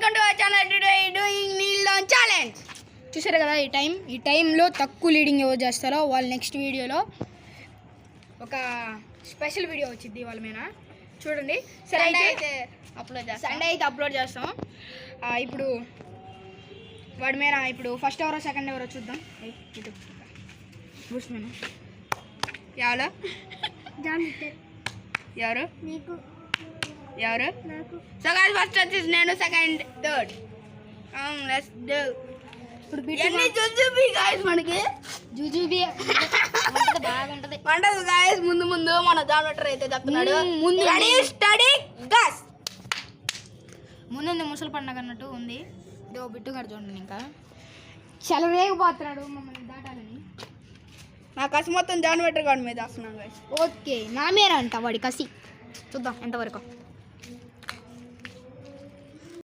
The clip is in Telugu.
Welcome to our channel. Today doing Neel down challenge. చూసారు కదా ఈ టైంలో తక్కువ లీడింగ్ ఎవరు చేస్తారో వాళ్ళు నెక్స్ట్ వీడియోలో ఒక స్పెషల్ వీడియో వచ్చింది వాళ్ళ మీద చూడండి. సండే అయితే అప్లోడ్ చేస్తాం. ఇప్పుడు వాడి మీద ఇప్పుడు ఫస్ట్ ఎవరో సెకండ్ ఎవరో చూద్దాం. ఎవరు ఎవరు నీకు ఎవరు సో గాయ్స్ ఫస్ట్ వచ్చేసి నేను, సెకండ్, థర్డ్. Let's do. ఇప్పుడు ఎన్ని జుజుబీ గాయ్స్ మనకి జుజుబీ బాగుంటది వంటది గాయ్స్. ముందు మన జానటర్ అయితే చెప్తున్నాడు. ముందు స్టడీ గస్ ముందు ముసలి పండగ అన్నట్టు ఉంది. ఇదో బిట్టు గారు చూడండి, ఇంకా చెలరేగిపోతున్నాడు మమ్మల్ని దాటాలని. నా కసి మొత్తం జానటర్ గాడి మీద వేస్తున్నాను గాయ్స్. ఓకే, నా మీద అంట వాడి కసి. చూద్దాం ఎంతవరకు.